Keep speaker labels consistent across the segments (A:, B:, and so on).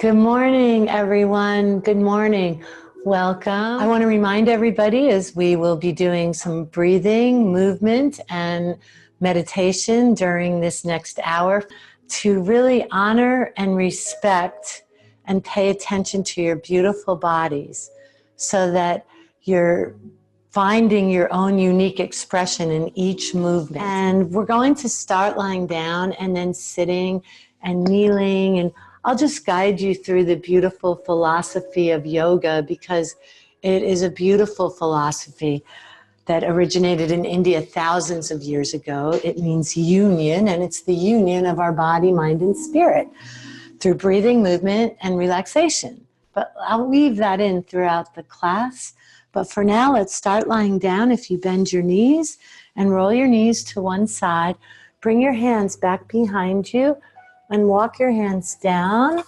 A: Good morning, everyone. Good morning. Welcome. I want to remind everybody as we will be doing some breathing, movement, and meditation during this next hour to really honor and respect and pay attention to your beautiful bodies so that you're finding your own unique expression in each movement. And we're going to start lying down and then sitting and kneeling, and I'll just guide you through the beautiful philosophy of yoga because it is a beautiful philosophy that originated in India thousands of years ago. It means union, and it's the union of our body, mind, and spirit through breathing, movement, and relaxation. But I'll weave that in throughout the class. But for now, let's start lying down. If you bend your knees and roll your knees to one side, bring your hands back behind you and walk your hands down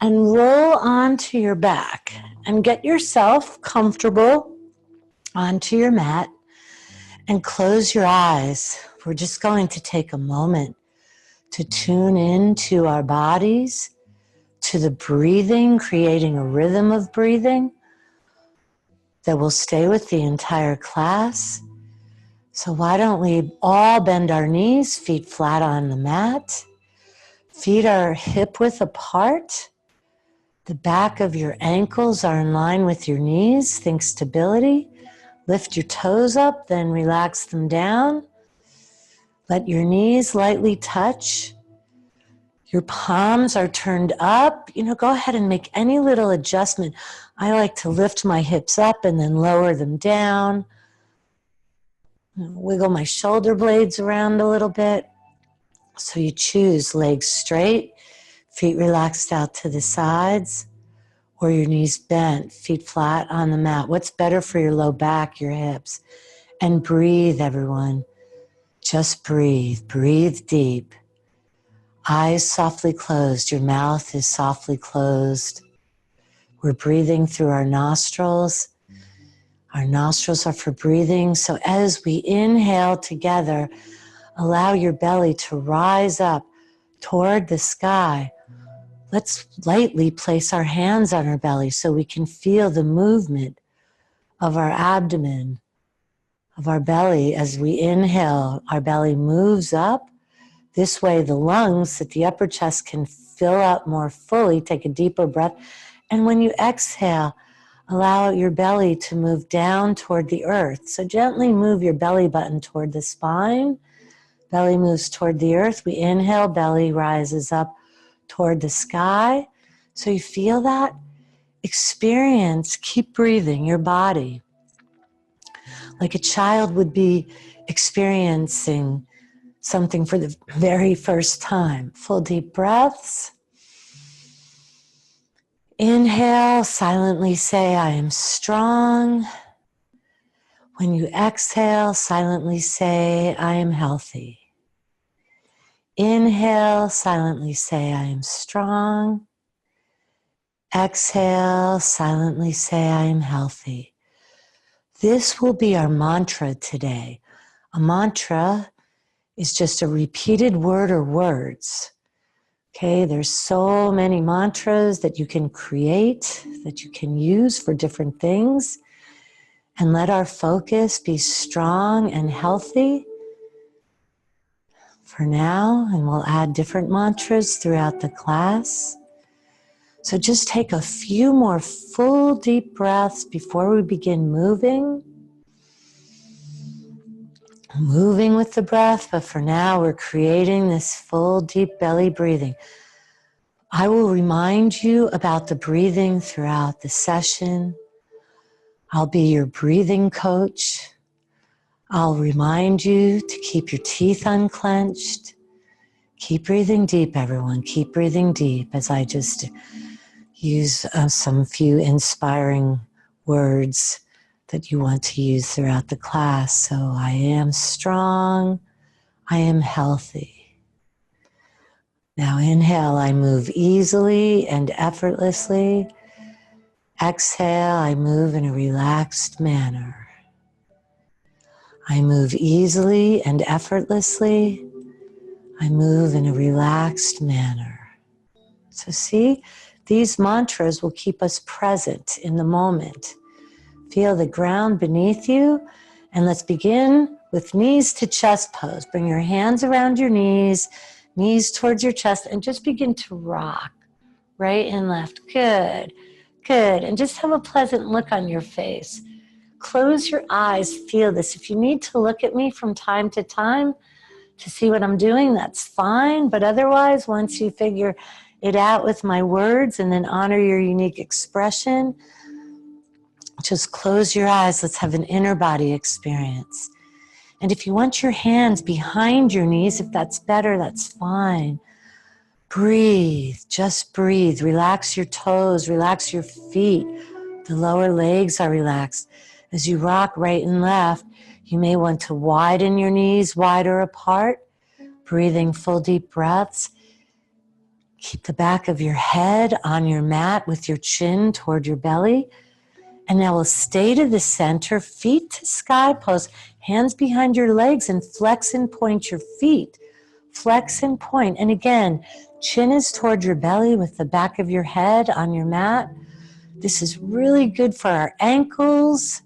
A: and roll onto your back and get yourself comfortable onto your mat and close your eyes. We're just going to take a moment to tune into our bodies, to the breathing, creating a rhythm of breathing that will stay with the entire class. So why don't we all bend our knees, feet flat on the mat. Feet are hip width apart. The back of your ankles are in line with your knees. Think stability. Lift your toes up, then relax them down. Let your knees lightly touch. Your palms are turned up. Go ahead and make any little adjustment. I like to lift my hips up and then lower them down. Wiggle my shoulder blades around a little bit. So you choose legs straight, feet relaxed out to the sides, or your knees bent, feet flat on the mat. What's better for your low back, your hips? And breathe, everyone. Just breathe. Breathe deep. Eyes softly closed. Your mouth is softly closed. We're breathing through our nostrils. Our nostrils are for breathing. So as we inhale together, allow your belly to rise up toward the sky. Let's lightly place our hands on our belly so we can feel the movement of our abdomen, of our belly. As we inhale, our belly moves up. This way, the lungs at the upper chest can fill up more fully. Take a deeper breath. And when you exhale, allow your belly to move down toward the earth. So gently move your belly button toward the spine. Belly moves toward the earth. We inhale, belly rises up toward the sky. So you feel that? Experience, keep breathing your body like a child would be experiencing something for the very first time. Full deep breaths. Inhale, silently say, I am strong. When you exhale, silently say, I am healthy. Inhale, silently say, I am strong. Exhale, silently say, I am healthy. This will be our mantra today. A mantra is just a repeated word or words. Okay, there's so many mantras that you can create, that you can use for different things. And let our focus be strong and healthy for now, and we'll add different mantras throughout the class. So just take a few more full deep breaths before we begin moving. Moving with the breath, but for now we're creating this full deep belly breathing. I will remind you about the breathing throughout the session. I'll be your breathing coach. I'll remind you to keep your teeth unclenched. Keep breathing deep, everyone. Keep breathing deep as I just use some few inspiring words that you want to use throughout the class. So I am strong. I am healthy. Now inhale, I move easily and effortlessly. Exhale, I move in a relaxed manner. I move easily and effortlessly. I move in a relaxed manner. So see, these mantras will keep us present in the moment. Feel the ground beneath you, and let's begin with knees to chest pose. Bring your hands around your knees, knees towards your chest, and just begin to rock right and left. Good, good. And just have a pleasant look on your face. Close your eyes, feel this. If you need to look at me from time to time to see what I'm doing, that's fine. But otherwise, once you figure it out with my words and then honor your unique expression, just close your eyes. Let's have an inner body experience. And if you want your hands behind your knees, if that's better, that's fine. Breathe, just breathe. Relax your toes, relax your feet. The lower legs are relaxed. As you rock right and left, you may want to widen your knees wider apart, breathing full deep breaths. Keep the back of your head on your mat with your chin toward your belly. And now we'll stay to the center, feet to sky pose, hands behind your legs, and flex and point your feet. Flex and point. And again, chin is toward your belly with the back of your head on your mat. This is really good for our ankles.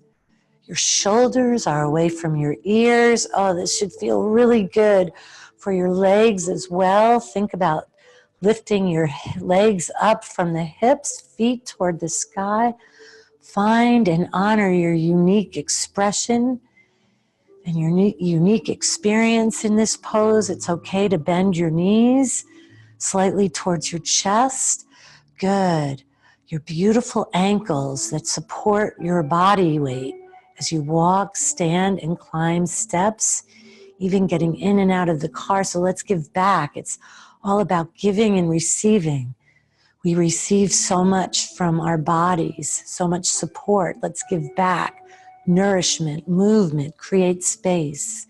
A: Your shoulders are away from your ears. Oh, this should feel really good for your legs as well. Think about lifting your legs up from the hips, feet toward the sky. Find and honor your unique expression and your unique experience in this pose. It's okay to bend your knees slightly towards your chest. Good. Your beautiful ankles that support your body weight as you walk, stand, and climb steps, even getting in and out of the car. So let's give back. It's all about giving and receiving. We receive so much from our bodies, so much support. Let's give back. Nourishment, movement, create space.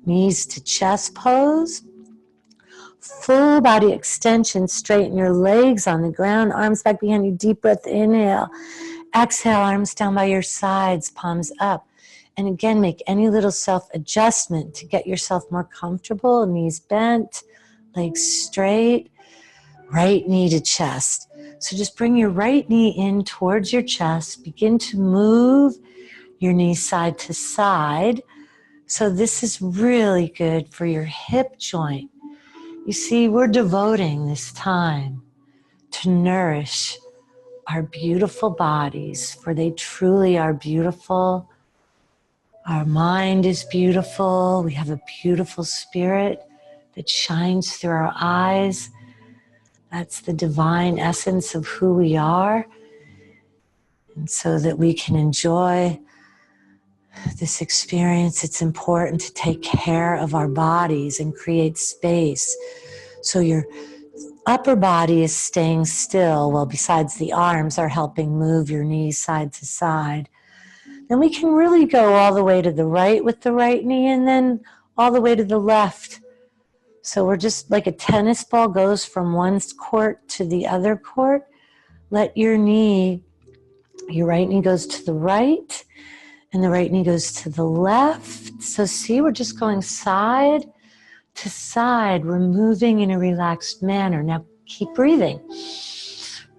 A: Knees to chest pose. Full body extension, straighten your legs on the ground, arms back behind you, deep breath, inhale. Exhale, arms down by your sides, palms up. And again, make any little self-adjustment to get yourself more comfortable. Knees bent, legs straight, right knee to chest. So just bring your right knee in towards your chest. Begin to move your knee side to side. So this is really good for your hip joint. You see, we're devoting this time to nourish our beautiful bodies, for they truly are beautiful. Our mind is beautiful. We have a beautiful spirit that shines through our eyes. That's the divine essence of who we are. And so that we can enjoy this experience, it's important to take care of our bodies and create space. So your upper body is staying still, while besides the arms are helping move your knees side to side. Then we can really go all the way to the right with the right knee, and then all the way to the left. So we're just like a tennis ball goes from one court to the other court. Let your right knee goes to the right, and the right knee goes to the left. So see, we're just going side to side. We're moving in a relaxed manner. Now keep breathing.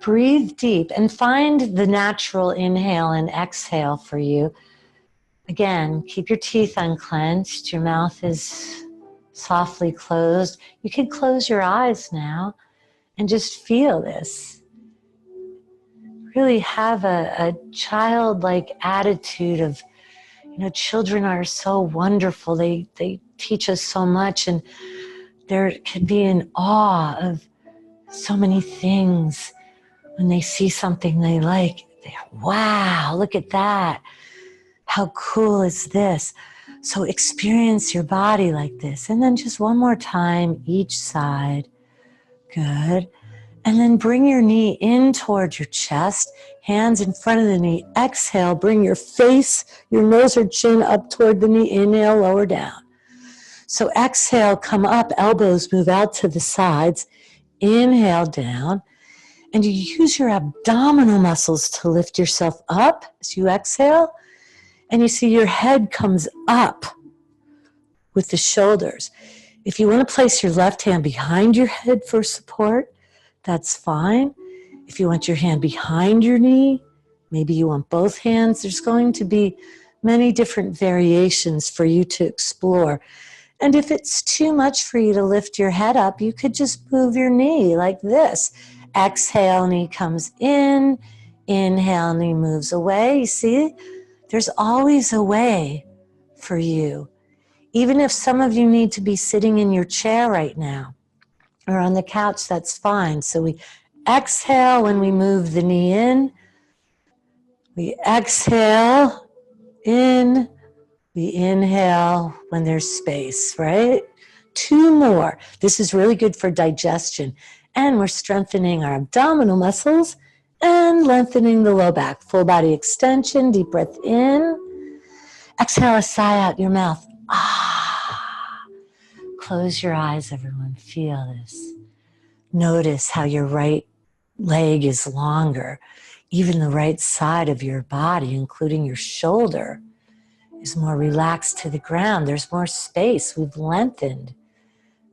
A: Breathe deep and find the natural inhale and exhale for you. Again, keep your teeth unclenched. Your mouth is softly closed. You can close your eyes now and just feel this. Really have a childlike attitude of, children are so wonderful. They teach us so much, and there can be an awe of so many things. When they see something they like, wow, look at that. How cool is this? So experience your body like this. And then just one more time, each side. Good. And then bring your knee in towards your chest, hands in front of the knee. Exhale, bring your face, your nose or chin up toward the knee. Inhale, lower down. So exhale, come up, elbows move out to the sides. Inhale down. And you use your abdominal muscles to lift yourself up as you exhale. And you see your head comes up with the shoulders. If you want to place your left hand behind your head for support, that's fine. If you want your hand behind your knee, maybe you want both hands. There's going to be many different variations for you to explore. And if it's too much for you to lift your head up, you could just move your knee like this. Exhale, knee comes in. Inhale, knee moves away. You see, there's always a way for you. Even if some of you need to be sitting in your chair right now or on the couch, that's fine. So we exhale when we move the knee in. We exhale in. We inhale when there's space, right? 2 more. This is really good for digestion. And we're strengthening our abdominal muscles and lengthening the low back. Full body extension, deep breath in. Exhale a sigh out your mouth. Close your eyes, everyone. Feel this. Notice how your right leg is longer. Even the right side of your body, including your shoulder, is more relaxed to the ground. There's more space. We've lengthened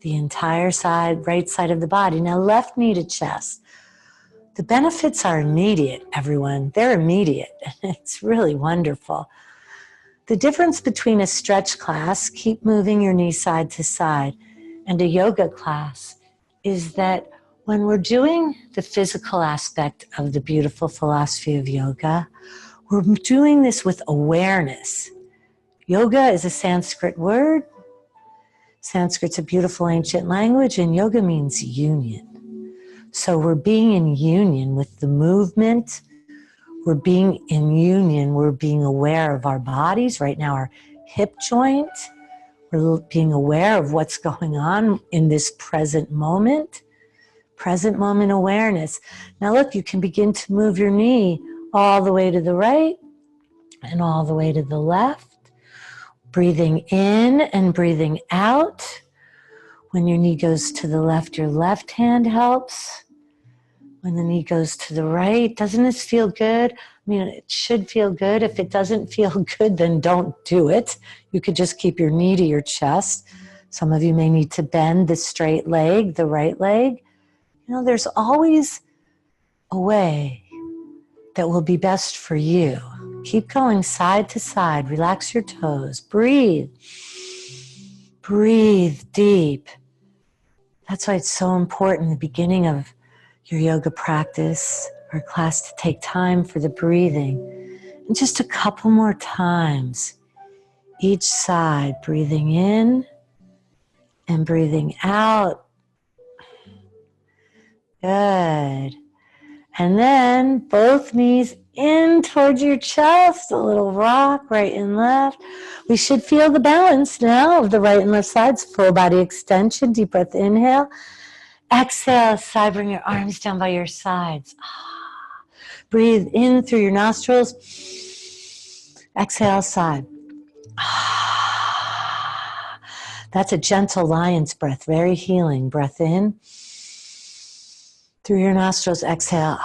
A: the entire side, right side of the body. Now left knee to chest. The benefits are immediate, everyone. They're immediate. It's really wonderful. The difference between a stretch class, keep moving your knee side to side, and a yoga class is that when we're doing the physical aspect of the beautiful philosophy of yoga, we're doing this with awareness. Yoga is a Sanskrit word. Sanskrit's a beautiful ancient language, and yoga means union. So we're being in union with the movement. We're being in union. We're being aware of our bodies. Right now, our hip joint. We're being aware of what's going on in this present moment. Present moment awareness. Now look, you can begin to move your knee all the way to the right and all the way to the left. Breathing in and breathing out. When your knee goes to the left, your left hand helps. When the knee goes to the right, doesn't this feel good? I mean, it should feel good. If it doesn't feel good, then don't do it. You could just keep your knee to your chest. Some of you may need to bend the straight leg, the right leg. You know, there's always a way that will be best for you. Keep going side to side. Relax your toes. Breathe. Breathe deep. That's why it's so important in the beginning of your yoga practice or class to take time for the breathing. And just a couple more times. Each side, breathing in and breathing out. Good. And then both knees in towards your chest, a little rock, right and left. We should feel the balance now of the right and left sides. Full body extension, deep breath, inhale. Exhale, sigh, bring your arms down by your sides. Breathe in through your nostrils. Exhale, sigh. That's a gentle lion's breath, very healing. Breath in. Through your nostrils, exhale.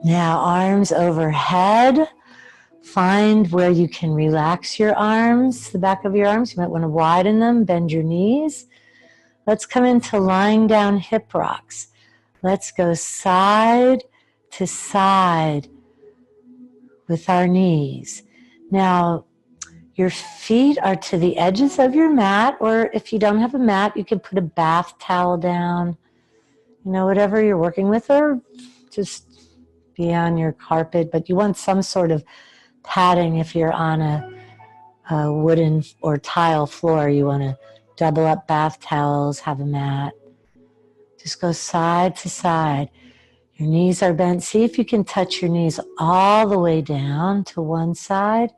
A: Now, arms overhead. Find where you can relax your arms, the back of your arms. You might want to widen them, bend your knees. Let's come into lying down hip rocks. Let's go side to side with our knees. Now, your feet are to the edges of your mat, or if you don't have a mat, you can put a bath towel down, you know, whatever you're working with, or just be on your carpet, but you want some sort of padding. If you're on a wooden or tile floor, you want to double up bath towels, have a mat. Just go side to side. Your knees are bent. See if you can touch your knees all the way down to one side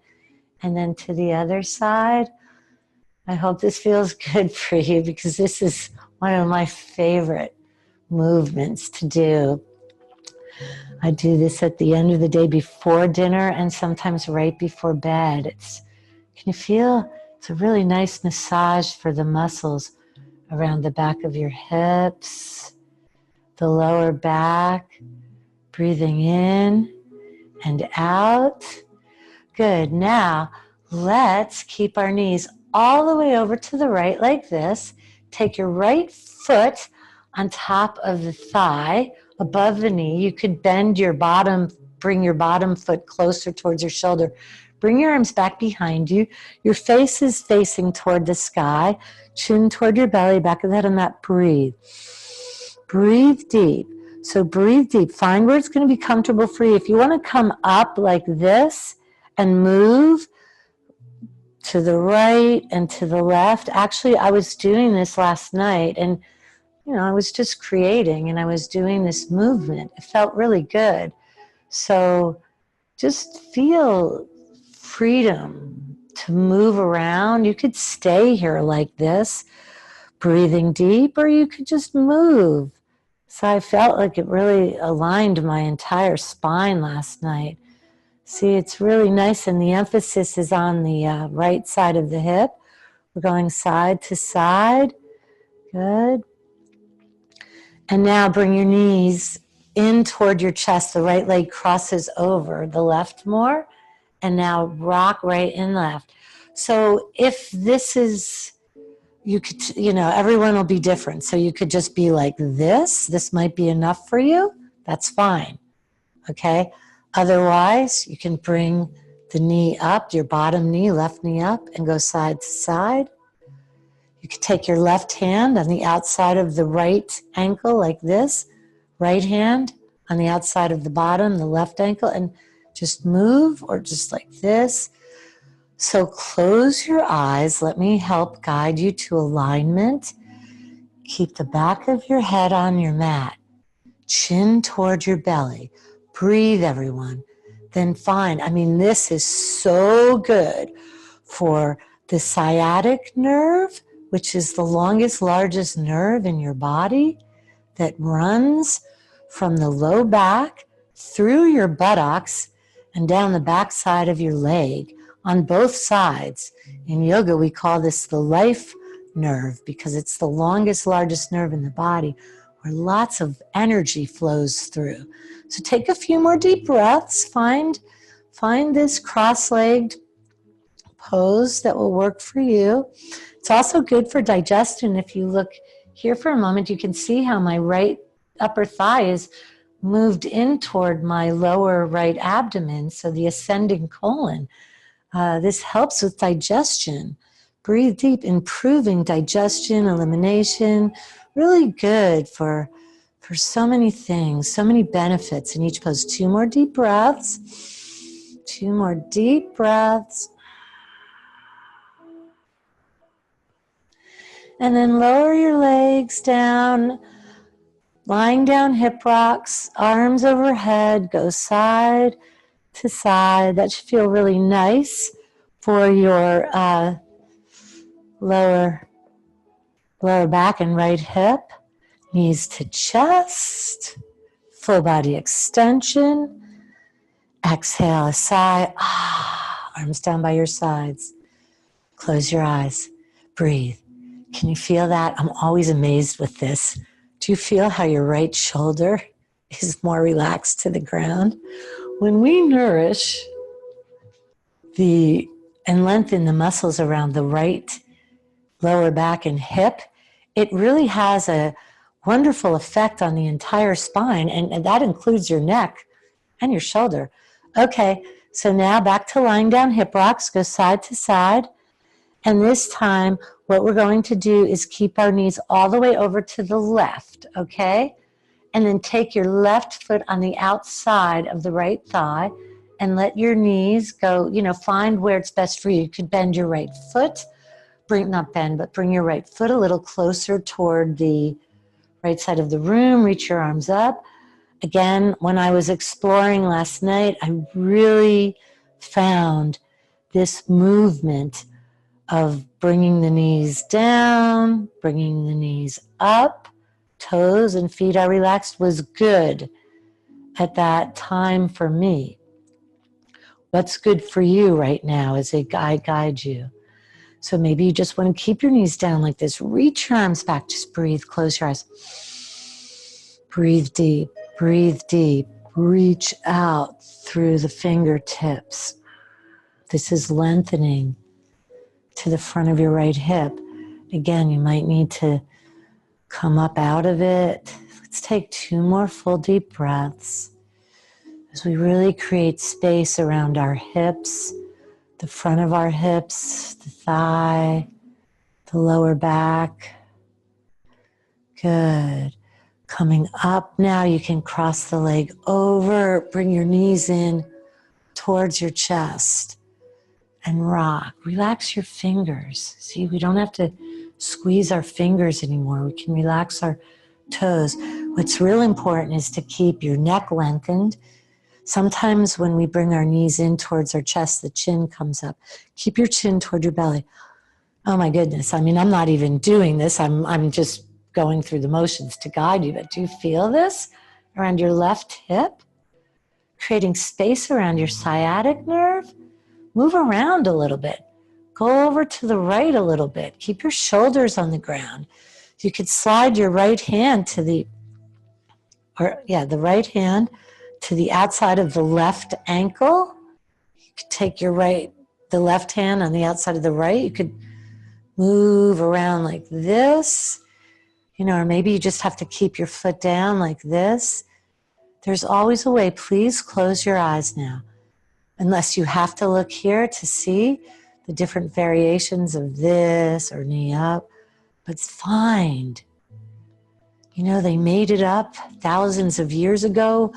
A: and then to the other side. I hope this feels good for you, because this is one of my favorite movements to do. I do this at the end of the day before dinner and sometimes right before bed. Can you feel? It's a really nice massage for the muscles around the back of your hips, the lower back. Breathing in and out. Good. Now, let's keep our knees all the way over to the right like this. take your right foot on top of the thigh, above the knee. You could bend your bottom, bring your bottom foot closer towards your shoulder. Bring your arms back behind you. Your face is facing toward the sky, chin toward your belly, back of the head on that. Breathe. Breathe deep. So breathe deep. Find where it's going to be comfortable for you. If you want to come up like this and move to the right and to the left. Actually, I was doing this last night, and I was just creating, and I was doing this movement. It felt really good. So just feel freedom to move around. You could stay here like this, breathing deep, or you could just move. So I felt like it really aligned my entire spine last night. See, it's really nice, and the emphasis is on the right side of the hip. We're going side to side. Good. And now bring your knees in toward your chest. The right leg crosses over the left more. And now rock right and left. So if this is, you could, everyone will be different. So you could just be like this. This might be enough for you. That's fine. Okay? Otherwise, you can bring the knee up, your bottom knee, left knee up, and go side to side. You can take your left hand on the outside of the right ankle like this, right hand on the outside of the bottom, the left ankle, and just move, or just like this. So close your eyes. Let me help guide you to alignment. Keep the back of your head on your mat, chin toward your belly. Breathe, everyone. Then find, this is so good for the sciatic nerve, which is the longest, largest nerve in your body that runs from the low back through your buttocks and down the back side of your leg on both sides. In yoga, we call this the life nerve because it's the longest, largest nerve in the body where lots of energy flows through. So take a few more deep breaths. Find this cross-legged pose that will work for you. It's also good for digestion. If you look here for a moment, you can see how my right upper thigh is moved in toward my lower right abdomen, so the ascending colon. This helps with digestion. Breathe deep, improving digestion, elimination. Really good for so many things, so many benefits in each pose. 2 more deep breaths. 2 more deep breaths. And then lower your legs down, lying down hip rocks, arms overhead, go side to side. That should feel really nice for your lower back and right hip. Knees to chest, full body extension. Exhale a sigh. Arms down by your sides. Close your eyes. Breathe. Can you feel that? I'm always amazed with this. Do you feel how your right shoulder is more relaxed to the ground? When we nourish and lengthen the muscles around the right lower back and hip, it really has a wonderful effect on the entire spine, and that includes your neck and your shoulder. Okay, so now back to lying down hip rocks, go side to side. And this time, what we're going to do is keep our knees all the way over to the left, okay? And then take your left foot on the outside of the right thigh and let your knees go, find where it's best for you. You could bend your right foot, bring your right foot a little closer toward the right side of the room, reach your arms up. Again, when I was exploring last night, I really found this movement of bringing the knees down, bringing the knees up, toes and feet are relaxed was good at that time for me. What's good for you right now as I guide you? So maybe you just want to keep your knees down like this. Reach your arms back. Just breathe. Close your eyes. Breathe deep. Breathe deep. Reach out through the fingertips. This is lengthening to the front of your right hip. Again, you might need to Come up out of it. Let's take 2 more full deep breaths as we really create space around our hips, the front of our hips, the thigh, the lower back. Good. Coming up now, you can cross the leg over, bring your knees in towards your chest and rock. Relax your fingers. See, we don't have to squeeze our fingers anymore. We can relax our toes. What's real important is to keep your neck lengthened. Sometimes when we bring our knees in towards our chest, the chin comes up. Keep your chin toward your belly. Oh my goodness. I mean, I'm not even doing this. I'm just going through the motions to guide you. But do you feel this around your left hip? Creating space around your sciatic nerve. Move around a little bit. Go over to the right a little bit. Keep your shoulders on the ground. You could slide your right hand to the right hand to the outside of the left ankle. You could take the left hand on the outside of the right. You could move around like this, or maybe you just have to keep your foot down like this. There's always a way. Please close your eyes now, unless you have to look here to see the different variations of this or knee up, but find. They made it up thousands of years ago.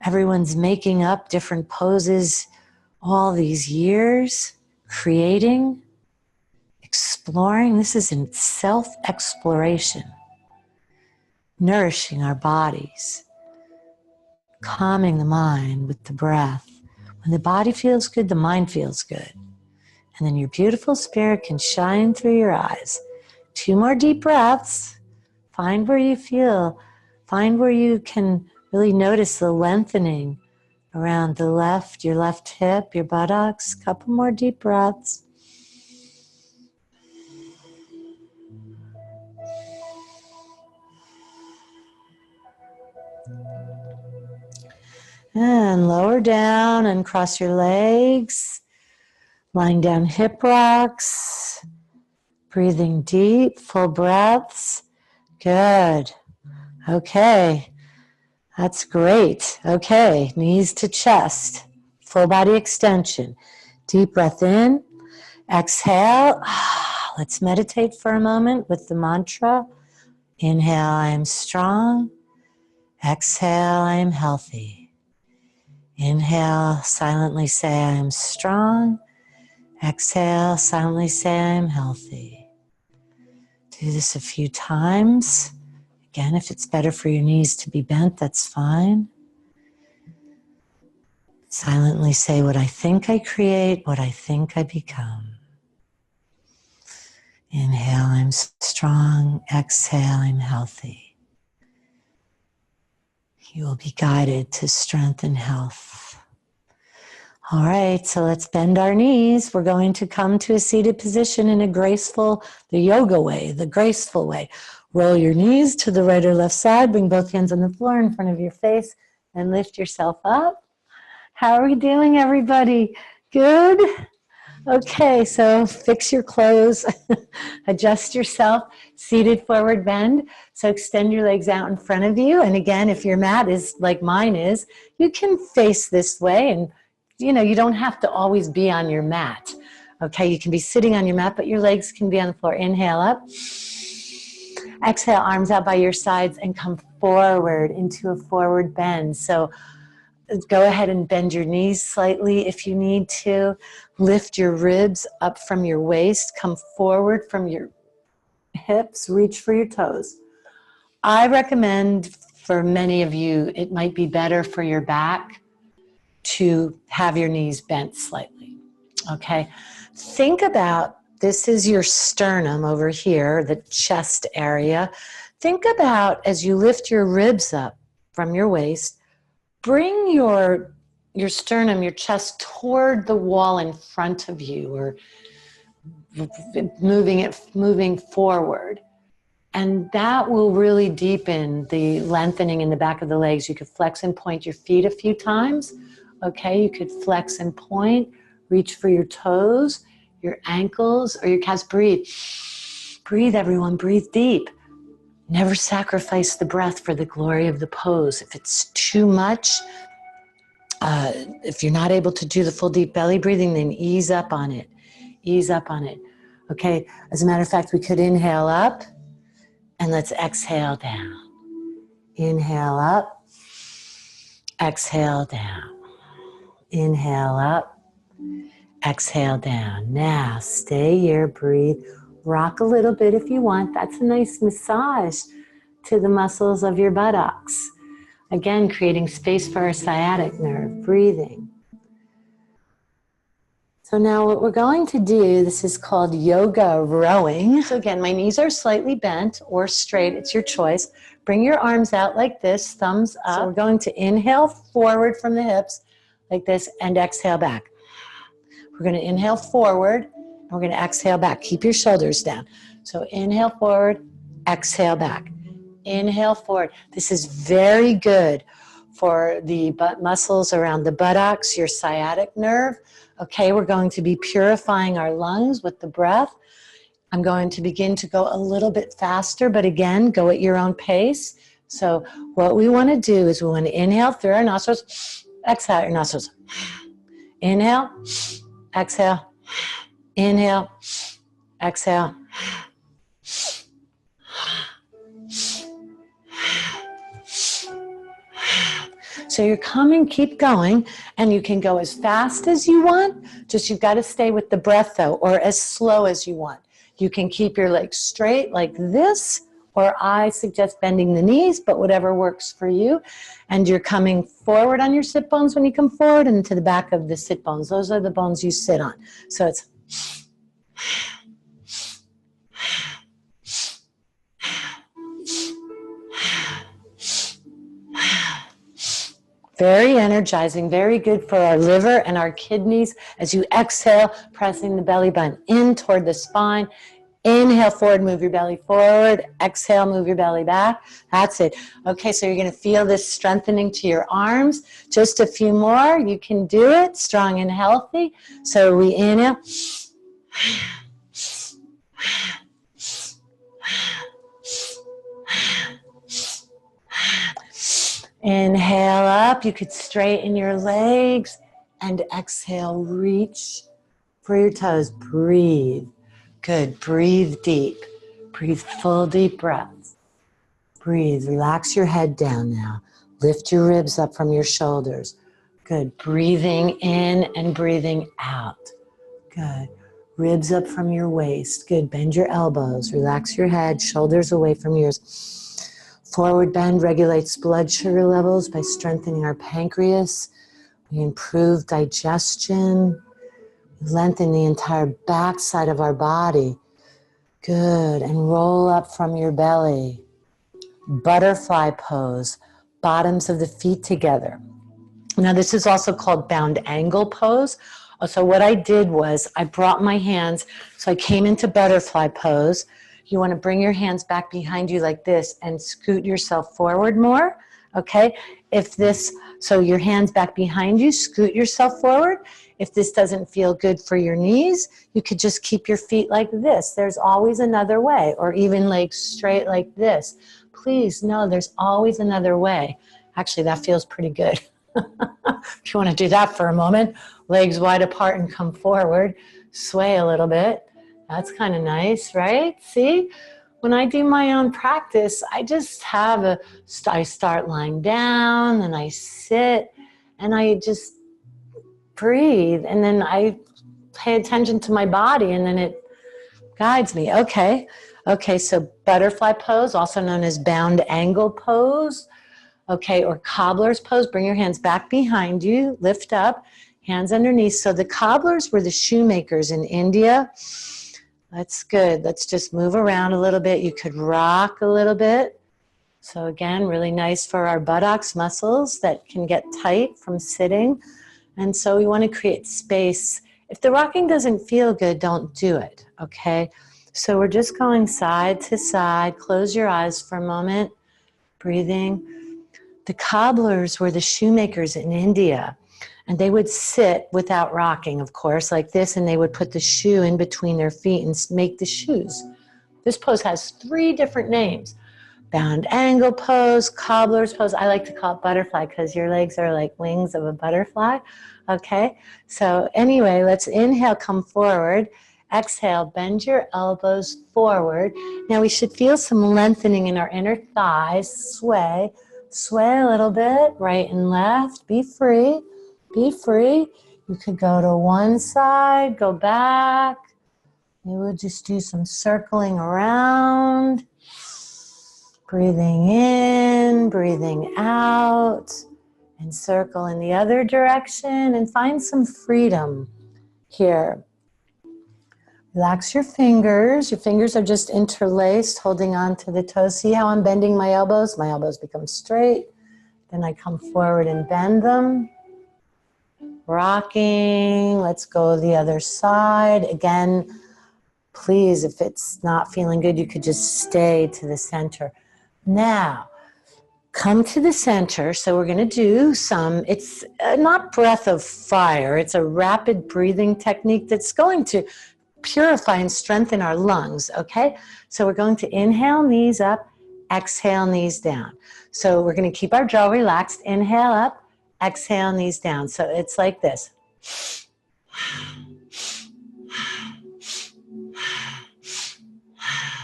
A: Everyone's making up different poses all these years, creating, exploring. This is in self-exploration, nourishing our bodies, calming the mind with the breath. When the body feels good, the mind feels good. And then your beautiful spirit can shine through your eyes. 2 more deep breaths. Find where you feel. Find where you can really notice the lengthening around your left hip, your buttocks. Couple more deep breaths. And lower down and cross your legs. Lying down hip rocks. Breathing deep, full breaths. Good. Okay. That's great. Okay. Knees to chest. Full body extension. Deep breath in. Exhale. Let's meditate for a moment with the mantra. Inhale, I am strong. Exhale, I am healthy. Inhale, silently say I am strong. Exhale, silently say I am healthy. Do this a few times. Again, if it's better for your knees to be bent, that's fine. Silently say what I think I create, what I think I become. Inhale, I'm strong. Exhale, I'm healthy. You will be guided to strength and health. All right, so let's bend our knees. We're going to come to a seated position in the yoga way, the graceful way. Roll your knees to the right or left side. Bring both hands on the floor in front of your face and lift yourself up. How are we doing, everybody? Good? Okay, so fix your clothes, adjust yourself, seated forward bend. So extend your legs out in front of you. And again, if your mat is like mine is, you can face this way. And you don't have to always be on your mat. Okay, you can be sitting on your mat, but your legs can be on the floor. Inhale up. Exhale, arms out by your sides and come forward into a forward bend. So go ahead and bend your knees slightly if you need to. Lift your ribs up from your waist. Come forward from your hips. Reach for your toes. I recommend for many of you, it might be better for your back to have your knees bent slightly. Okay? Think about, this is your sternum over here, the chest area. Think about as you lift your ribs up from your waist, bring your sternum, your chest toward the wall in front of you, or moving forward. And that will really deepen the lengthening in the back of the legs. You could flex and point your feet a few times. Okay, you could flex and point, reach for your toes, your ankles, or your calves. Breathe. Breathe, everyone. Breathe deep. Never sacrifice the breath for the glory of the pose. If it's too much, if you're not able to do the full deep belly breathing, then ease up on it. Ease up on it. Okay, as a matter of fact, we could inhale up and let's exhale down. Inhale up, exhale down. Inhale up, exhale down. Now, stay here, breathe. Rock a little bit if you want. That's a nice massage to the muscles of your buttocks. Again, creating space for our sciatic nerve, breathing. So now what we're going to do, this is called yoga rowing. So again, my knees are slightly bent or straight, it's your choice. Bring your arms out like this, thumbs up. So we're going to inhale forward from the hips like this and exhale back. We're going to inhale forward and we're going to exhale back. Keep your shoulders down. So inhale forward, exhale back. Inhale forward. This is very good for the butt muscles around the buttocks, your sciatic nerve. Okay, we're going to be purifying our lungs with the breath. I'm going to begin to go a little bit faster, but again, go at your own pace. So what we want to do is we want to inhale through our nostrils, exhale out your nostrils. Inhale, exhale, inhale, exhale. So you're coming, keep going, and you can go as fast as you want, just you've got to stay with the breath though, or as slow as you want. You can keep your legs straight like this, or I suggest bending the knees, but whatever works for you. And you're coming forward on your sit bones when you come forward and to the back of the sit bones. Those are the bones you sit on. So it's very energizing, very good for our liver and our kidneys. As you exhale, pressing the belly button in toward the spine. Inhale forward, move your belly forward. Exhale, move your belly back. That's it. Okay, so you're going to feel this strengthening to your arms. Just a few more. You can do it, strong and healthy. So we inhale. Inhale up. You could straighten your legs. And exhale, reach for your toes. Breathe. Good. Breathe deep. Breathe full deep breaths. Breathe. Relax your head down now. Lift your ribs up from your shoulders. Good. Breathing in and breathing out. Good. Ribs up from your waist. Good. Bend your elbows. Relax your head. Shoulders away from yours. Forward bend regulates blood sugar levels by strengthening our pancreas. We improve digestion. Lengthen the entire back side of our body. Good. And roll up from your belly. Butterfly pose. Bottoms of the feet together. Now this is also called bound angle pose. So what I did was I brought my hands, so I came into butterfly pose. You want to bring your hands back behind you like this and scoot yourself forward more. Okay? So your hands back behind you, scoot yourself forward. If this doesn't feel good for your knees, you could just keep your feet like this. There's always another way, or even legs straight like this. Please know there's always another way. Actually, that feels pretty good. If you want to do that for a moment, legs wide apart and come forward, sway a little bit. That's kind of nice, right? See? When I do my own practice, I just I start lying down and I sit and I just breathe, and then I pay attention to my body, and then it guides me. Okay, so butterfly pose, also known as bound angle pose, okay, or cobbler's pose. Bring your hands back behind you, lift up, hands underneath. So the cobblers were the shoemakers in India. That's good. Let's just move around a little bit. You could rock a little bit. So again, really nice for our buttocks muscles that can get tight from sitting. And so we want to create space. If the rocking doesn't feel good, don't do it, okay? So we're just going side to side. Close your eyes for a moment, breathing. The cobblers were the shoemakers in India, and they would sit without rocking, of course, like this, and they would put the shoe in between their feet and make the shoes. This pose has 3 different names. bound angle pose, cobbler's pose. I like to call it butterfly because your legs are like wings of a butterfly. Okay, so anyway, let's inhale, come forward. Exhale, bend your elbows forward. Now we should feel some lengthening in our inner thighs. Sway a little bit, right and left. Be free, be free. You could go to one side, go back. You would just do some circling around. Breathing in, breathing out, and circle in the other direction and find some freedom here. Relax your fingers. Your fingers are just interlaced, holding on to the toes. See how I'm bending my elbows? My elbows become straight. Then I come forward and bend them. Rocking. Let's go the other side. Again, please, if it's not feeling good, you could just stay to the center. Now, come to the center. So we're going to do some, it's not breath of fire. It's a rapid breathing technique that's going to purify and strengthen our lungs, okay? So we're going to inhale, knees up, exhale, knees down. So we're going to keep our jaw relaxed. Inhale up, exhale, knees down. So it's like this.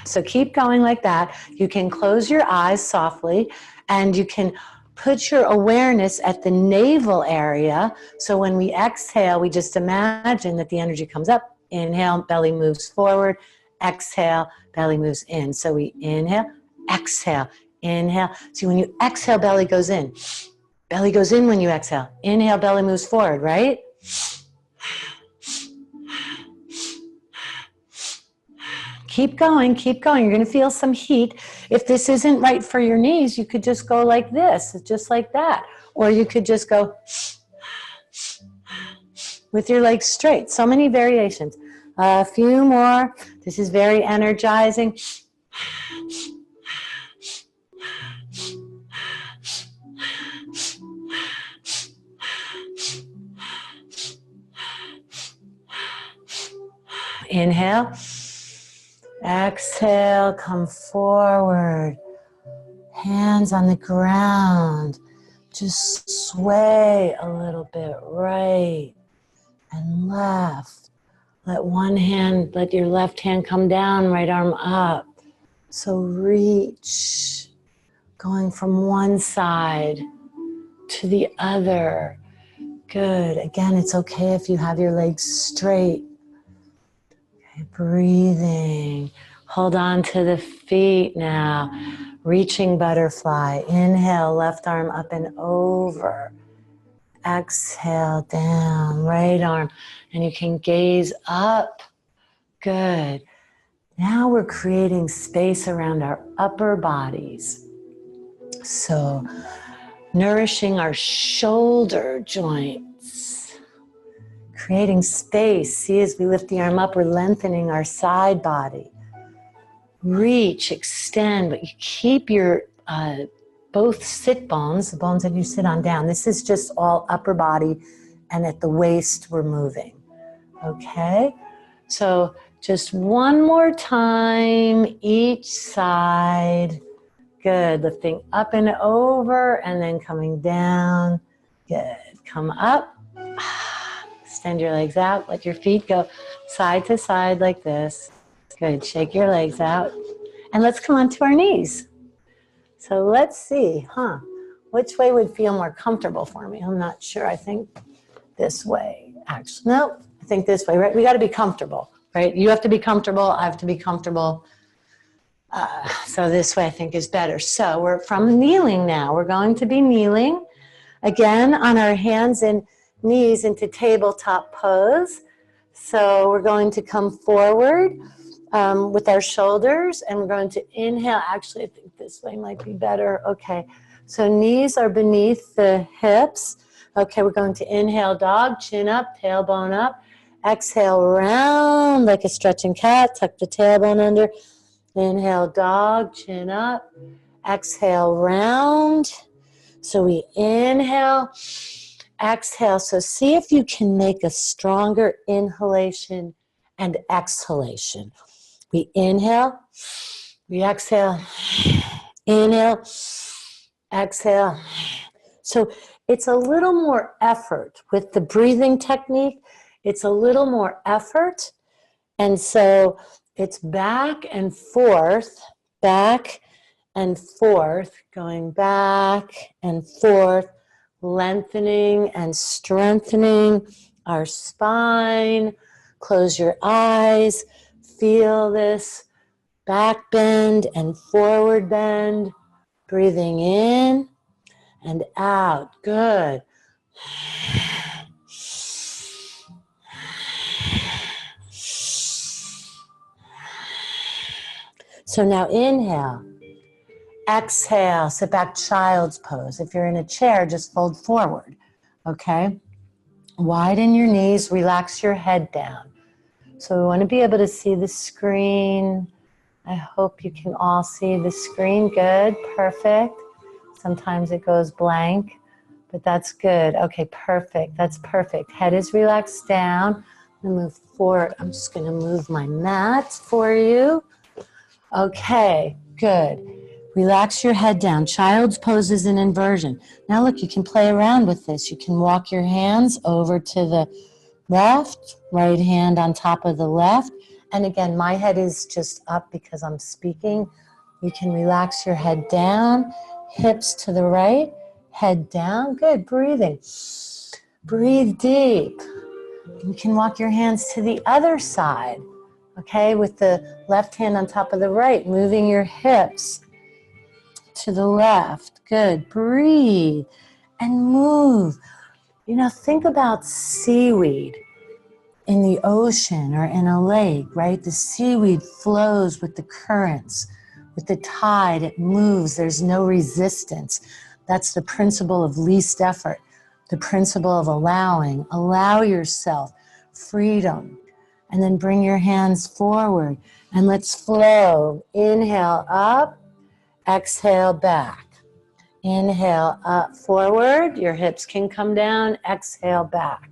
A: So keep going like that. You can close your eyes softly and you can put your awareness at the navel area. So when we exhale, we just imagine that the energy comes up. Inhale, belly moves forward. Exhale, belly moves in. So we inhale, exhale, inhale. See, when you exhale, belly goes in. Belly goes in when you exhale. Inhale, belly moves forward, right? Keep going, keep going. You're going to feel some heat. If this isn't right for your knees, you could just go like this, just like that. Or you could just go with your legs straight. So many variations. A few more. This is very energizing. Inhale. Exhale, come forward. Hands on the ground. Just sway a little bit right and left. Let your left hand come down, right arm up. So reach, going from one side to the other. Good. Again, it's okay if you have your legs straight. Okay, breathing. Hold on to the feet now. Reaching butterfly. Inhale, left arm up and over. Exhale, down, right arm. And you can gaze up. Good. Now we're creating space around our upper bodies. So, nourishing our shoulder joints. Creating space. See, as we lift the arm up, we're lengthening our side body. Reach, extend, but you keep your both sit bones, the bones that you sit on, down. This is just all upper body, and at the waist we're moving. Okay? So just one more time, each side. Good. Lifting up and over, and then coming down. Good. Come up. Extend your legs out. Let your feet go side to side like this. Good. Shake your legs out. And let's come onto our knees. So let's see, which way would feel more comfortable for me? I'm not sure. I think this way, actually. No, I think this way, right? We got to be comfortable, right? You have to be comfortable. I have to be comfortable. So this way I think is better. So we're from kneeling now. We're going to be kneeling again on our hands and knees into tabletop pose. So we're going to come forward with our shoulders, and we're going to inhale. Actually, I think this way might be better. Okay, so knees are beneath the hips. Okay, we're going to inhale dog, chin up, tailbone up. Exhale, round like a stretching cat. Tuck the tailbone under. Inhale dog, chin up. Exhale, round. So we inhale, exhale. So see if you can make a stronger inhalation and exhalation. We inhale, we exhale, Inhale, exhale. So it's a little more effort with the breathing technique. It's a little more effort. And so it's back and forth, going back and forth, lengthening and strengthening our spine. Close your eyes. Feel this back bend and forward bend. Breathing in and out. Good. So now inhale. Exhale, sit back, child's pose. If you're in a chair, just fold forward, okay? Widen your knees, relax your head down. So we want to be able to see the screen. I hope you can all see the screen. Good, perfect. Sometimes it goes blank, but that's good. Okay, perfect, that's perfect. Head is relaxed down. I'm gonna move forward. I'm just gonna move my mat for you. Okay, good. Relax your head down. Child's pose is an inversion. Now look, you can play around with this. You can walk your hands over to the left, right hand on top of the left. And again, my head is just up because I'm speaking. You can relax your head down, hips to the right, head down. Good, breathing. Breathe deep. You can walk your hands to the other side, okay, with the left hand on top of the right, moving your hips to the left. Good. Breathe and move. You know, think about seaweed in the ocean or in a lake, right? The seaweed flows with the currents, with the tide. It moves. There's no resistance. That's the principle of least effort, the principle of allowing. Allow yourself freedom. And then bring your hands forward and let's flow. Inhale up. Exhale back. Inhale up forward. Your hips can come down. Exhale back.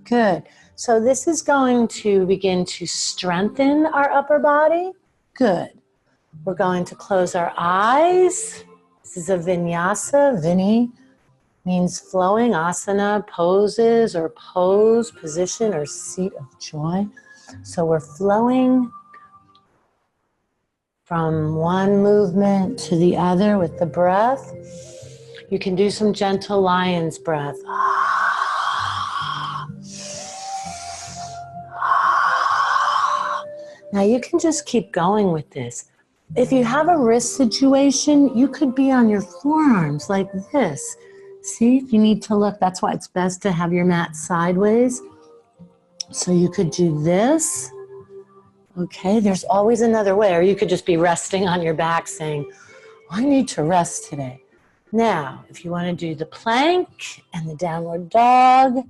A: Good. So this is going to begin to strengthen our upper body. Good. We're going to close our eyes. This is a vinyasa. Vini means flowing. Asana, poses or pose, position or seat of joy. So we're flowing from one movement to the other with the breath. You can do some gentle lion's breath. Now you can just keep going with this. If you have a wrist situation, you could be on your forearms like this. See, if you need to look, that's why it's best to have your mat sideways. So you could do this. Okay, there's always another way, or you could just be resting on your back saying, I need to rest today. Now, if you want to do the plank and the downward dog,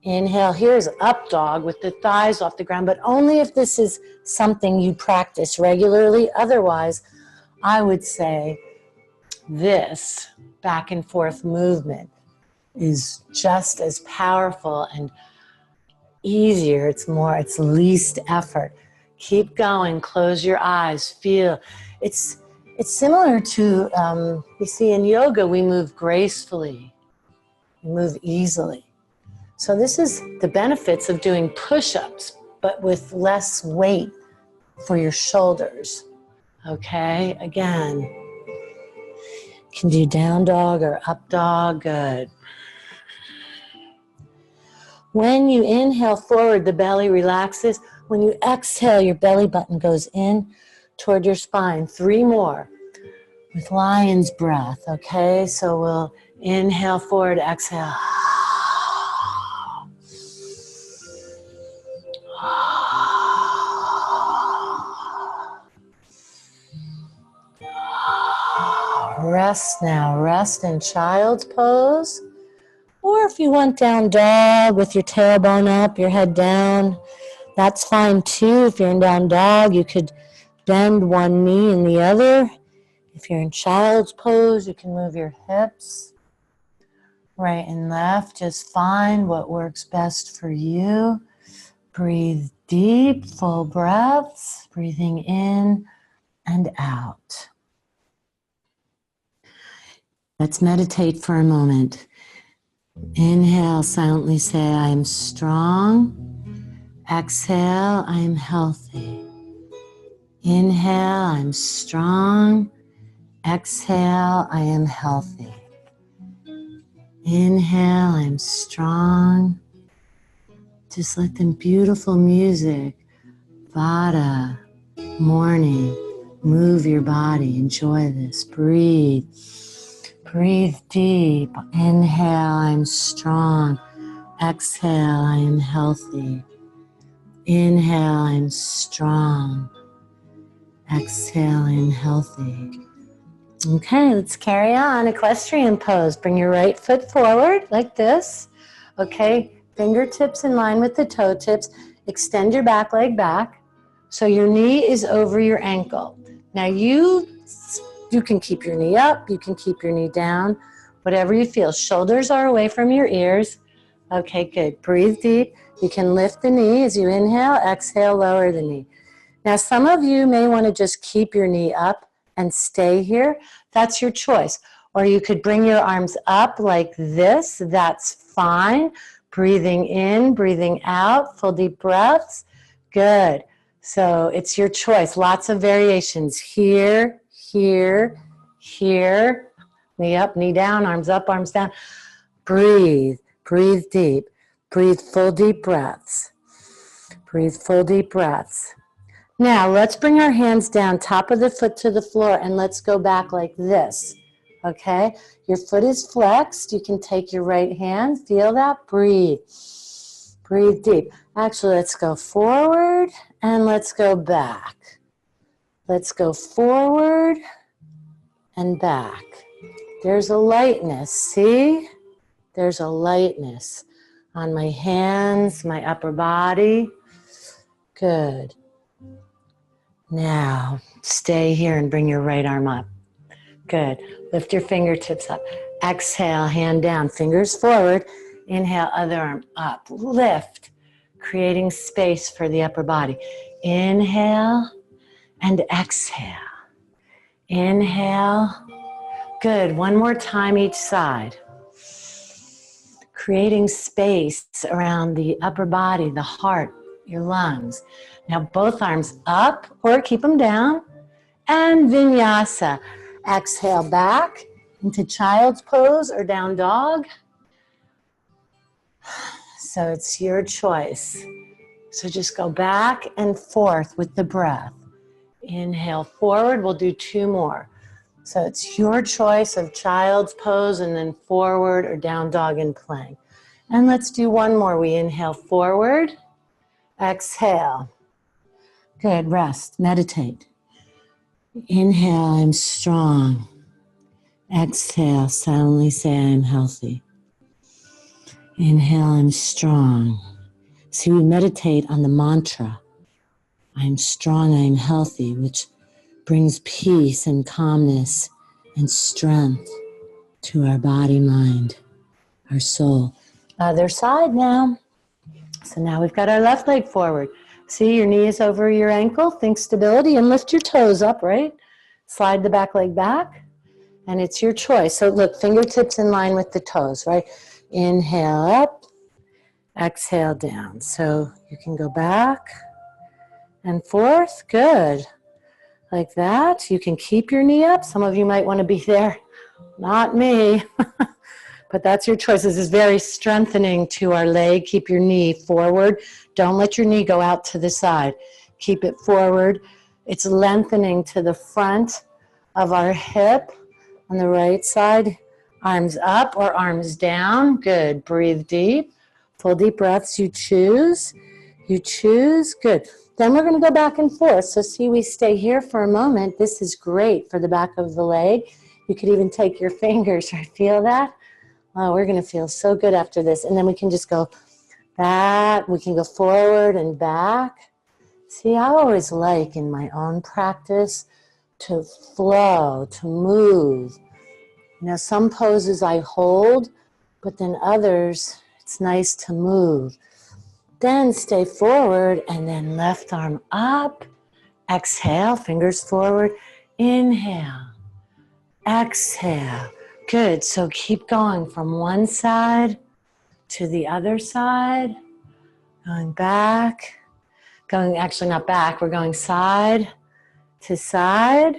A: inhale, here's up dog with the thighs off the ground, but only if this is something you practice regularly. Otherwise, I would say this back and forth movement is just as powerful and easier. It's least effort. Keep going, close your eyes, feel. It's similar to, you see in yoga, we move gracefully, we move easily. So this is the benefits of doing push-ups, but with less weight for your shoulders. Okay, again, you can do down dog or up dog, good. When you inhale forward, the belly relaxes. When you exhale, your belly button goes in toward your spine. 3 more with lion's breath, okay? So we'll inhale forward, exhale. Rest now, rest in child's pose. Or if you want down dog with your tailbone up, your head down, that's fine too. If you're in down dog, you could bend one knee and the other. If you're in child's pose, you can move your hips right and left. Just find what works best for you. Breathe deep, full breaths, breathing in and out. Let's meditate for a moment. Inhale, silently say, I am strong. Exhale, I am healthy. Inhale, I'm strong. Exhale, I am healthy. Inhale, I'm strong. Just let the beautiful music, Vada, morning, move your body. Enjoy this. Breathe. Breathe deep. Inhale, I'm strong. Exhale, I am healthy. Inhale, I'm strong. Exhale, I'm healthy. Okay, let's carry on. Equestrian pose. Bring your right foot forward like this. Okay, fingertips in line with the toe tips. Extend your back leg back so your knee is over your ankle. Now you can keep your knee up, you can keep your knee down, whatever you feel. Shoulders are away from your ears. Okay, good. Breathe deep. You can lift the knee as you inhale, exhale, lower the knee. Now some of you may want to just keep your knee up and stay here. That's your choice. Or you could bring your arms up like this. That's fine. Breathing in, breathing out, full deep breaths. Good. So it's your choice. Lots of variations. Here, here, here. Knee up, knee down, arms up, arms down. Breathe. Breathe deep. Breathe full deep breaths. Breathe full deep breaths. Now, let's bring our hands down, top of the foot to the floor, and let's go back like this, okay? Your foot is flexed. You can take your right hand. Feel that? Breathe. Breathe deep. Actually, let's go forward, and let's go back. Let's go forward and back. There's a lightness, see? There's a lightness on my hands, my upper body. Good. Now, stay here and bring your right arm up. Good. Lift your fingertips up. Exhale, hand down, fingers forward. Inhale, other arm up. Lift, creating space for the upper body. Inhale and exhale. Inhale. Good. One more time each side. Creating space around the upper body, the heart, your lungs. Now both arms up or keep them down. And vinyasa. Exhale back into child's pose or down dog. So it's your choice. So just go back and forth with the breath. Inhale forward. We'll do two more. So it's your choice of child's pose and then forward or down dog and plank. And let's do one more. We inhale forward. Exhale. Good. Rest. Meditate. Inhale, I'm strong. Exhale, silently say I'm healthy. Inhale, I'm strong. See, we meditate on the mantra. I'm strong, I'm healthy, which brings peace and calmness and strength to our body, mind, our soul. Other side now. So now we've got our left leg forward. See, your knee is over your ankle. Think stability and lift your toes up, right? Slide the back leg back. And it's your choice. So look, fingertips in line with the toes, right? Inhale up. Exhale down. So you can go back and forth. Good. Like that. You can keep your knee up. Some of you might want to be there. Not me. But that's your choice. This is very strengthening to our leg. Keep your knee forward. Don't let your knee go out to the side. Keep it forward. It's lengthening to the front of our hip on the right side. Arms up or arms down. Good. Breathe deep. Full deep breaths. You choose. You choose. Good. Then we're going to go back and forth. So see, we stay here for a moment. This is great for the back of the leg. You could even take your fingers. Right? Feel that? Oh, we're going to feel so good after this. And then we can just go back. We can go forward and back. See, I always like in my own practice to flow, to move. You know, some poses I hold, but then others, it's nice to move. Then stay forward and then left arm up. Exhale, fingers forward. Inhale. Exhale. Good, so keep going from one side to the other side, going back, going, actually not back, we're going side to side.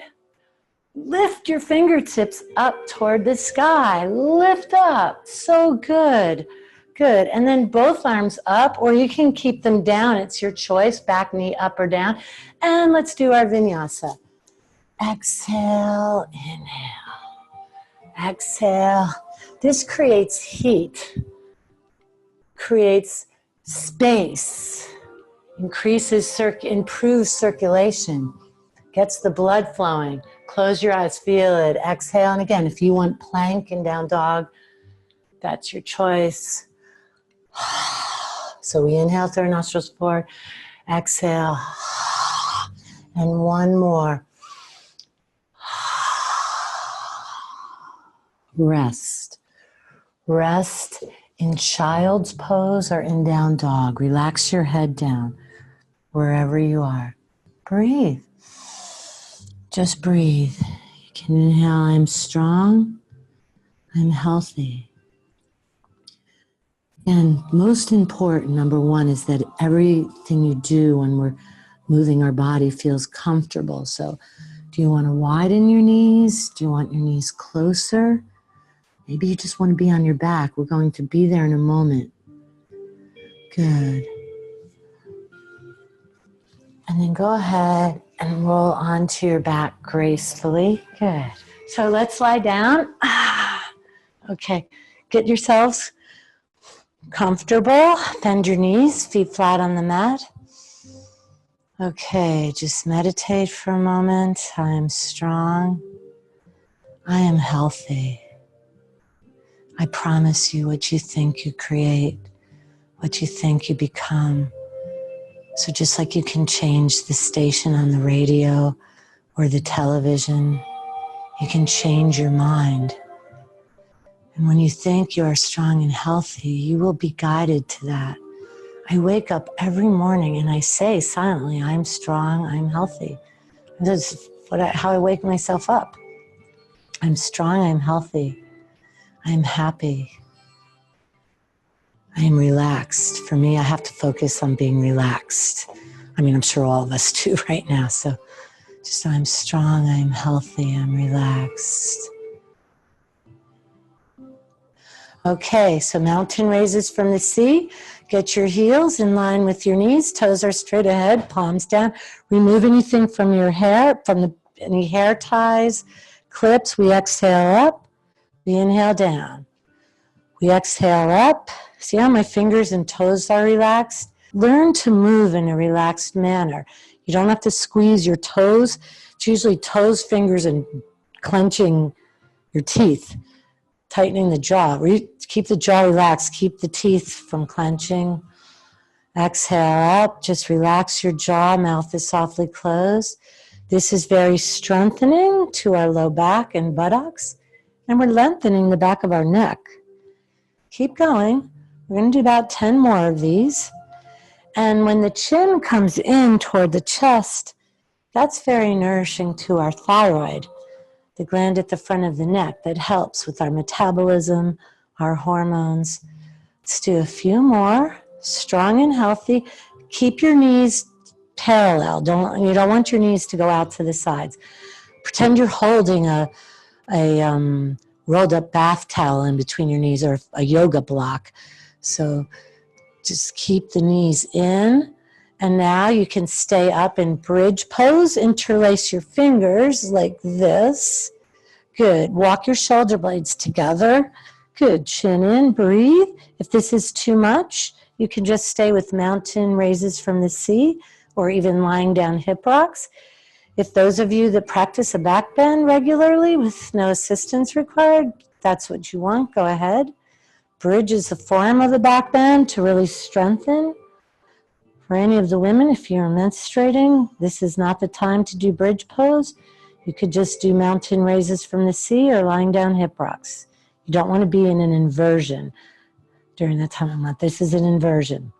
A: Lift your fingertips up toward the sky, lift up, so good. Good, and then both arms up, or you can keep them down, it's your choice, back knee up or down. And let's do our vinyasa. Exhale, inhale. Exhale. This creates heat, creates space, improves circulation, gets the blood flowing. Close your eyes, feel it. Exhale, and again, if you want plank and down dog, that's your choice. So we inhale through our nostrils forward, exhale, and one more. Rest. Rest in child's pose or in down dog. Relax your head down wherever you are. Breathe. Just breathe. You can inhale, I'm strong, I'm healthy. And most important, number one, is that everything you do when we're moving our body feels comfortable. So do you want to widen your knees? Do you want your knees closer? Maybe you just want to be on your back. We're going to be there in a moment. Good. And then go ahead and roll onto your back gracefully. Good. So let's lie down. Okay. Get yourselves comfortable. Bend your knees, feet flat on the mat. Okay, just meditate for a moment. I am strong. I am healthy. I promise you, what you think you create, what you think you become. So just like you can change the station on the radio or the television, you can change your mind. And when you think you are strong and healthy, you will be guided to that. I wake up every morning and I say silently, I'm strong, I'm healthy. That's how I wake myself up. I'm strong, I'm healthy, I'm happy, I am relaxed. For me, I have to focus on being relaxed. I mean, I'm sure all of us do right now. So just I'm strong, I'm healthy, I'm relaxed. Okay, so mountain raises from the sea. Get your heels in line with your knees. Toes are straight ahead, palms down. Remove anything from your hair, any hair ties, clips. We exhale up. We inhale down. We exhale up. See how my fingers and toes are relaxed? Learn to move in a relaxed manner. You don't have to squeeze your toes. It's usually toes, fingers, and clenching your teeth. Tightening the jaw. Keep the jaw relaxed. Keep the teeth from clenching. Exhale up. Just relax your jaw. Mouth is softly closed. This is very strengthening to our low back and buttocks. And we're lengthening the back of our neck. Keep going. We're going to do about 10 more of these. And when the chin comes in toward the chest, that's very nourishing to our thyroid, the gland at the front of the neck that helps with our metabolism, our hormones. Let's do a few more. Strong and healthy. Keep your knees parallel. You don't want your knees to go out to the sides. Pretend you're holding a rolled up bath towel in between your knees, or a yoga block. So just keep the knees in. And now you can stay up in bridge pose. Interlace your fingers like this. Good. Walk your shoulder blades together. Good. Chin in. Breathe. If this is too much, you can just stay with mountain raises from the sea, or even lying down hip rocks. If those of you that practice a back bend regularly with no assistance required, that's what you want, go ahead. Bridge is a form of a back bend to really strengthen. For any of the women, if you're menstruating, this is not the time to do bridge pose. You could just do mountain raises from the sea or lying down hip rocks. You don't want to be in an inversion during that time of month. This is an inversion.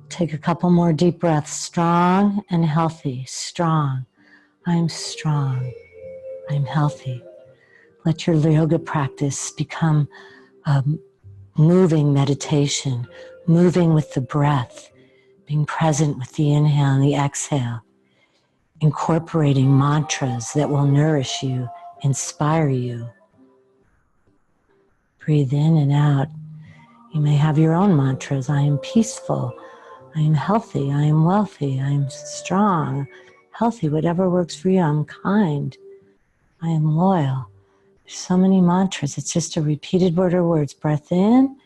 A: Take a couple more deep breaths. Strong and healthy. Strong. I'm strong. I'm healthy. Let your yoga practice become a moving meditation, moving with the breath, being present with the inhale and the exhale, incorporating mantras that will nourish you, inspire you. Breathe in and out. You may have your own mantras. I am peaceful. I am healthy. I am wealthy. I am strong, healthy, whatever works for you. I'm kind. I am loyal. There's so many mantras. It's just a repeated word or words. Breath in,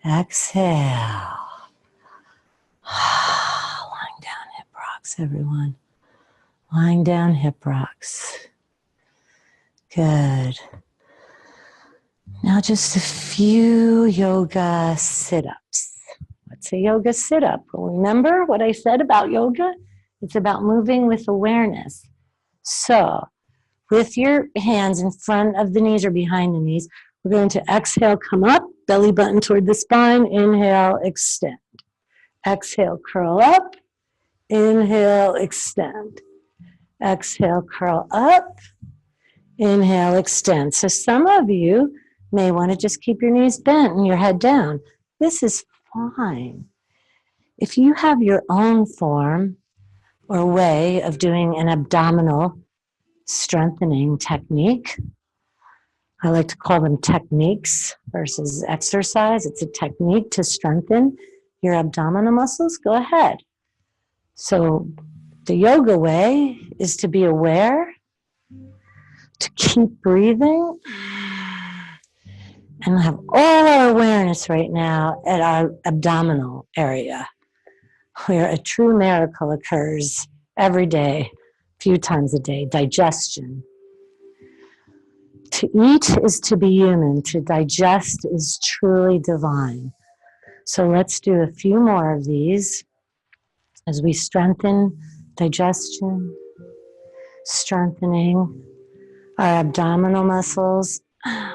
A: exhale. Lying down, hip rocks, everyone. Lying down, hip rocks. Good. Now just a few yoga sit-ups. What's a yoga sit-up? Well, remember what I said about yoga? It's about moving with awareness. So, with your hands in front of the knees or behind the knees, we're going to exhale, come up, belly button toward the spine, inhale, extend. Exhale, curl up, inhale, extend. Exhale, curl up, inhale, extend. So some of you may want to just keep your knees bent and your head down. This is fine. If you have your own form or way of doing an abdominal strengthening technique, I like to call them techniques versus exercise. It's a technique to strengthen your abdominal muscles. Go ahead. So the yoga way is to be aware, to keep breathing, and have all our awareness right now at our abdominal area, where a true miracle occurs every day, a few times a day, digestion. To eat is to be human. To digest is truly divine. So let's do a few more of these as we strengthen digestion, strengthening our abdominal muscles,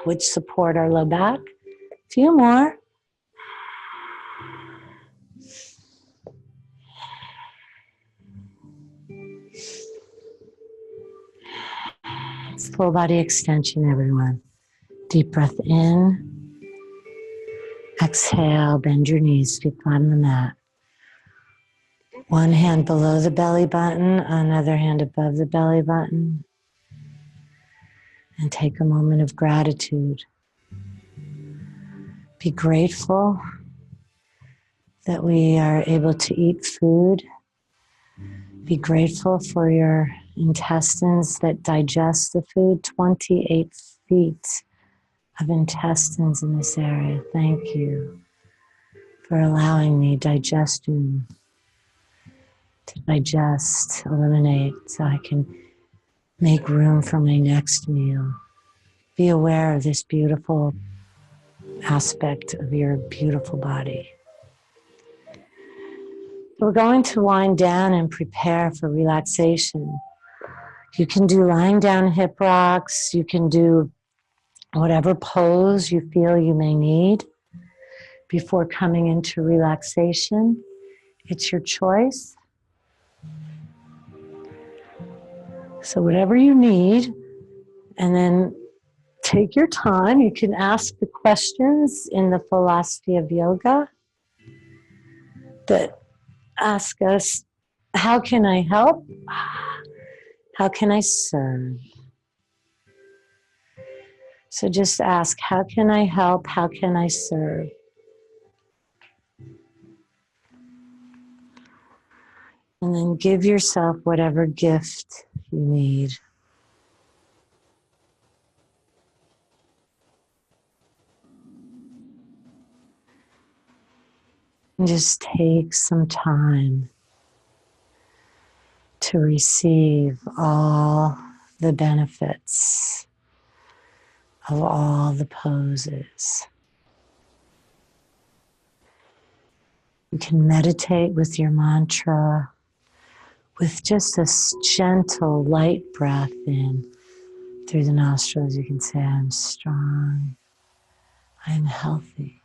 A: which support our low back. A few more. It's full body extension, everyone. Deep breath in. Exhale, bend your knees, feet flat on the mat. One hand below the belly button, another hand above the belly button. And take a moment of gratitude. Be grateful that we are able to eat food. Be grateful for your intestines that digest the food. 28 feet of intestines in this area. Thank you for allowing me digestion to digest, eliminate, so I can make room for my next meal. Be aware of this beautiful aspect of your beautiful body. We're going to wind down and prepare for relaxation. You can do lying down hip rocks. You can do whatever pose you feel you may need before coming into relaxation. It's your choice. So whatever you need, and then take your time. You can ask the questions in the philosophy of yoga that ask us, how can I help? How can I serve? So just ask, how can I help? How can I serve? And then give yourself whatever gift you need. And just take some time to receive all the benefits of all the poses. You can meditate with your mantra, with just a gentle, light breath in through the nostrils. You can say, I'm strong, I'm healthy,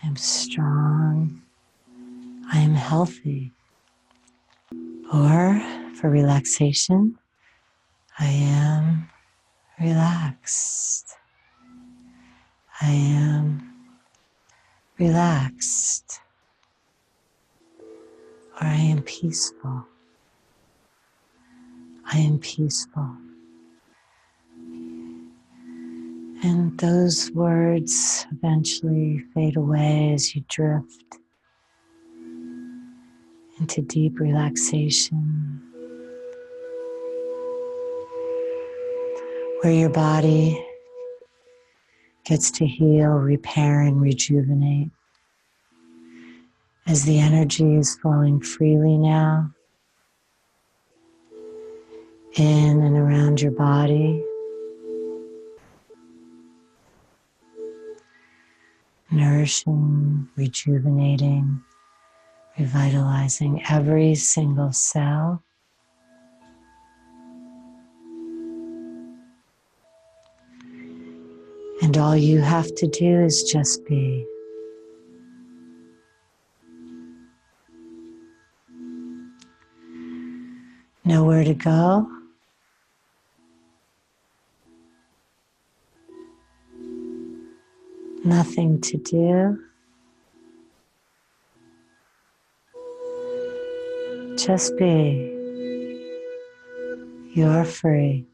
A: I'm strong, I am healthy. Or for relaxation, I am relaxed. I am relaxed. Or I am peaceful. I am peaceful. And those words eventually fade away as you drift into deep relaxation, where your body gets to heal, repair, and rejuvenate as the energy is flowing freely now in and around your body, nourishing, rejuvenating, revitalizing every single cell. And all you have to do is just be. Nowhere to go. Nothing to do. Just be. You're free.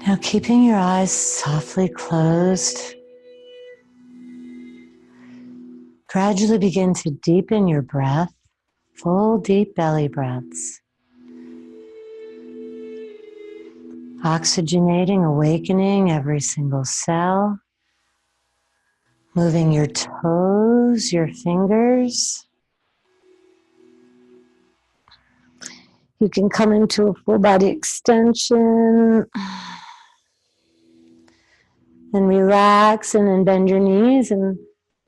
A: Now, keeping your eyes softly closed, gradually begin to deepen your breath, full deep belly breaths, oxygenating, awakening every single cell, moving your toes, your fingers. You can come into a full body extension. And relax and then bend your knees and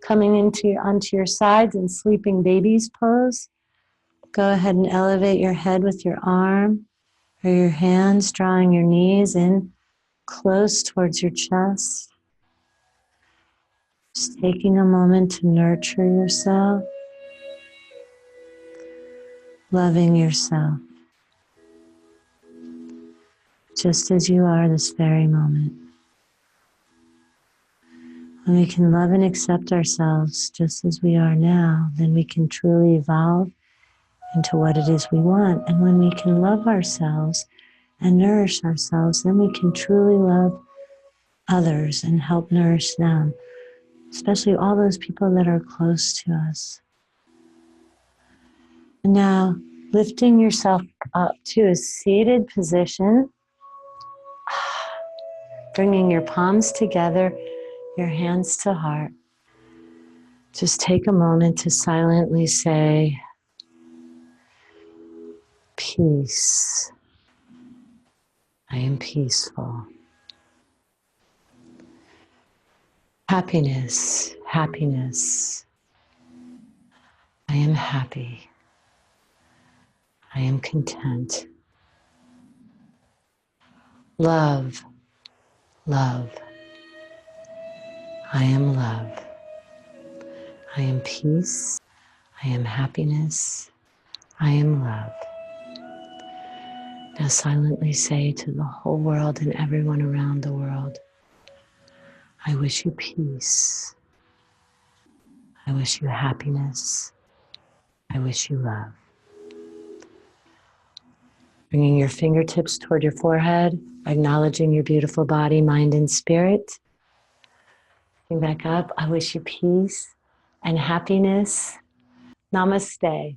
A: coming onto your sides in sleeping baby's pose. Go ahead and elevate your head with your arm or your hands, drawing your knees in close towards your chest. Just taking a moment to nurture yourself, loving yourself just as you are this very moment. When we can love and accept ourselves just as we are now, then we can truly evolve into what it is we want. And when we can love ourselves and nourish ourselves, then we can truly love others and help nourish them, especially all those people that are close to us. And now, lifting yourself up to a seated position, bringing your palms together, your hands to heart. Just take a moment to silently say, peace. I am peaceful. Happiness, happiness. I am happy. I am content. Love, love. I am love. I am peace. I am happiness. I am love. Now silently say to the whole world and everyone around the world, I wish you peace. I wish you happiness. I wish you love. Bringing your fingertips toward your forehead, acknowledging your beautiful body, mind, and spirit. Bring back up. I wish you peace and happiness. Namaste.